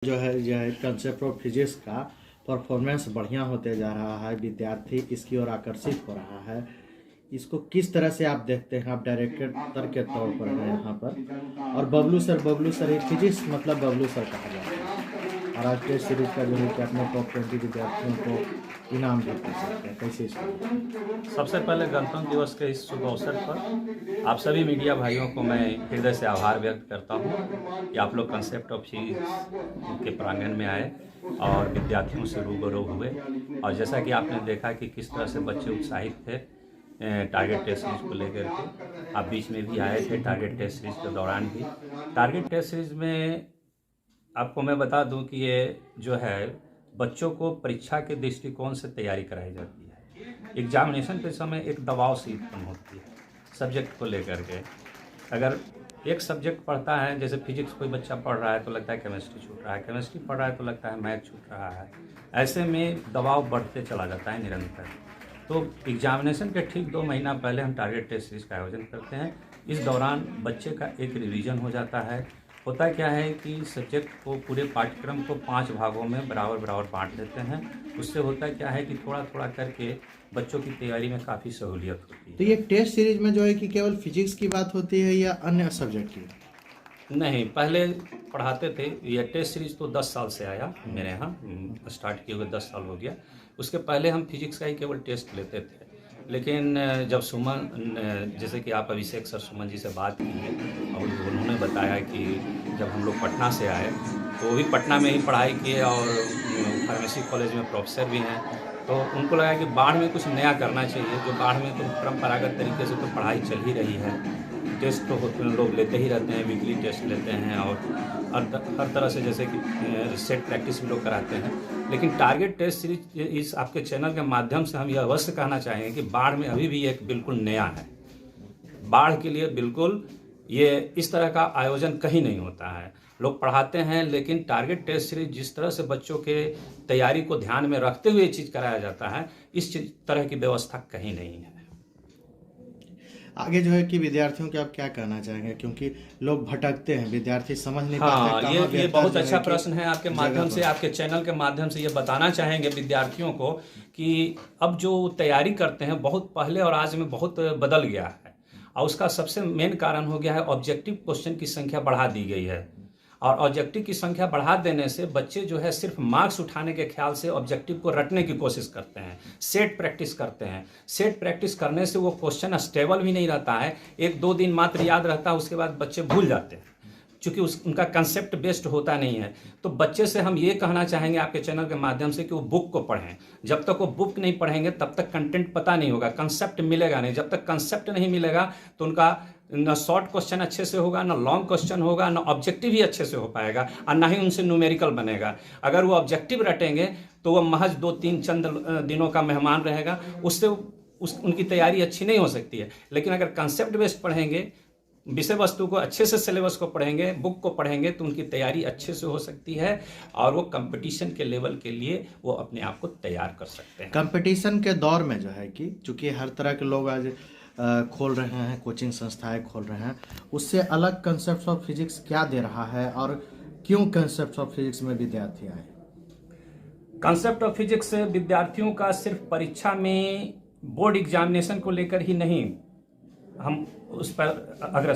जो है यह कंसेप्ट ऑफ फिजिक्स का परफॉर्मेंस बढ़िया होते जा रहा है। विद्यार्थी इसकी ओर आकर्षित हो रहा है। इसको किस तरह से आप देखते हैं? आप डायरेक्टर के तौर पर हैं यहाँ पर। और बबलू सर ही फिजिक्स मतलब बबलू सर कहा जाता है। और आज टेस्ट सीरीज का जो है कि अपने टॉप 20 विद्यार्थियों को इनाम भी दे सकते हैं। कैसे इसको? सबसे पहले गणतंत्र दिवस के इस शुभ अवसर पर आप सभी मीडिया भाइयों को मैं हृदय से आभार व्यक्त करता हूं कि आप लोग कंसेप्ट ऑफ फिजिक्स के प्रांगण में आए और विद्यार्थियों से रूबरू हुए। और जैसा कि आपने देखा कि किस तरह से बच्चे उत्साहित थे टारगेट टेस्ट सीरीज को लेकर के। आप बीच में भी आए थे टारगेट टेस्ट सीरीज के दौरान भी। टारगेट टेस्ट सीरीज में आपको मैं बता दूं कि ये जो है बच्चों को परीक्षा के दृष्टिकोण से तैयारी कराई जाती है। एग्जामिनेशन के समय एक दबाव सी उत्पन्न होती है सब्जेक्ट को लेकर के। अगर एक सब्जेक्ट पढ़ता है, जैसे फिजिक्स कोई बच्चा पढ़ रहा है तो लगता है केमिस्ट्री छूट रहा है, केमिस्ट्री पढ़ रहा है तो लगता है मैथ छूट रहा है। ऐसे में दबाव बढ़ते चला जाता है निरंतर। तो एग्जामिनेशन के ठीक 2 महीना पहले हम टारगेट टेस्ट सीरीज का आयोजन करते हैं। इस दौरान बच्चे का एक रिवीजन हो जाता है। होता क्या है कि सब्जेक्ट को, पूरे पाठ्यक्रम को 5 भागों में बराबर बांट देते हैं। उससे होता क्या है कि थोड़ा थोड़ा करके बच्चों की तैयारी में काफ़ी सहूलियत होती है। तो ये टेस्ट सीरीज में जो है कि केवल फिजिक्स की बात होती है या अन्य सब्जेक्ट की? नहीं, पहले पढ़ाते थे। ये टेस्ट सीरीज तो 10 साल से आया मेरे यहाँ, स्टार्ट किए हुए 10 साल हो गया। उसके पहले हम फिजिक्स का ही केवल टेस्ट लेते थे। लेकिन जब सुमन, जैसे कि आप अभिषेक सर सुमन जी से बात की है और उन्होंने बताया कि जब हम लोग पटना से आए तो वो भी पटना में ही पढ़ाई किए और फार्मेसी कॉलेज में प्रोफेसर भी हैं। तो उनको लगा कि बाढ़ में कुछ नया करना चाहिए। जो बाढ़ में तो परंपरागत तरीके से तो पढ़ाई चल ही रही है, टेस्ट तो होते हैं, लोग लेते ही रहते हैं, वीकली टेस्ट लेते हैं और हर तरह से जैसे कि सेट प्रैक्टिस भी लोग कराते हैं। लेकिन टारगेट टेस्ट सीरीज इस आपके चैनल के माध्यम से हम यह अवश्य कहना चाहेंगे कि बाढ़ में अभी भी एक बिल्कुल नया है। बाढ़ के लिए बिल्कुल ये इस तरह का आयोजन कहीं नहीं होता है। लोग पढ़ाते हैं, लेकिन टारगेट टेस्ट सीरीज जिस तरह से बच्चों के तैयारी को ध्यान में रखते हुए चीज़ कराया जाता है, इस तरह की व्यवस्था कहीं नहीं है। आगे जो है कि विद्यार्थियों के आप क्या कहना चाहेंगे? क्योंकि लोग भटकते हैं, विद्यार्थी समझ नहीं पाते। हाँ, ये बहुत अच्छा प्रश्न है। आपके माध्यम से, आपके चैनल के माध्यम से ये बताना चाहेंगे विद्यार्थियों को कि अब जो तैयारी करते हैं बहुत पहले और आज में बहुत बदल गया है। और उसका सबसे मेन कारण हो गया है ऑब्जेक्टिव क्वेश्चन की संख्या बढ़ा दी गई है। और ऑब्जेक्टिव की संख्या बढ़ा देने से बच्चे जो है सिर्फ मार्क्स उठाने के ख्याल से ऑब्जेक्टिव को रटने की कोशिश करते हैं, सेट प्रैक्टिस करते हैं। सेट प्रैक्टिस करने से वो क्वेश्चन स्टेबल भी नहीं रहता है। 1-2 दिन मात्र याद रहता है, उसके बाद बच्चे भूल जाते हैं, चूँकि उनका कंसेप्ट बेस्ड होता नहीं है। तो बच्चे से हम ये कहना चाहेंगे आपके चैनल के माध्यम से कि वो बुक को पढ़ें। जब तक वो बुक नहीं पढ़ेंगे तब तक कंटेंट पता नहीं होगा, कंसेप्ट मिलेगा नहीं। जब तक कंसेप्ट नहीं मिलेगा तो उनका न शॉर्ट क्वेश्चन अच्छे से होगा, न लॉन्ग क्वेश्चन होगा, न ऑब्जेक्टिव ही अच्छे से हो पाएगा और ना ही उनसे न्यूमेरिकल बनेगा। अगर वो ऑब्जेक्टिव रटेंगे तो वो महज 2-3 चंद दिनों का मेहमान रहेगा, उससे उनकी तैयारी अच्छी नहीं हो सकती है। लेकिन अगर कंसेप्ट बेस्ड पढ़ेंगे, विषय वस्तु को अच्छे से, सिलेबस को पढ़ेंगे, बुक को पढ़ेंगे, तो उनकी तैयारी अच्छे से हो सकती है और वो कंपटीशन के लेवल के लिए वो अपने आप को तैयार कर सकते हैं। कंपटीशन के दौर में जो है कि चूँकि हर तरह के लोग आज खोल रहे हैं, कोचिंग संस्थाएं खोल रहे हैं, उससे अलग कंसेप्ट ऑफ फिजिक्स क्या दे रहा है और क्यों कंसेप्ट ऑफ फिजिक्स में विद्यार्थी आए? कंसेप्ट ऑफ फिजिक्स विद्यार्थियों का सिर्फ परीक्षा में बोर्ड एग्जामिनेशन को लेकर ही नहीं, हम उस पर अग्रसर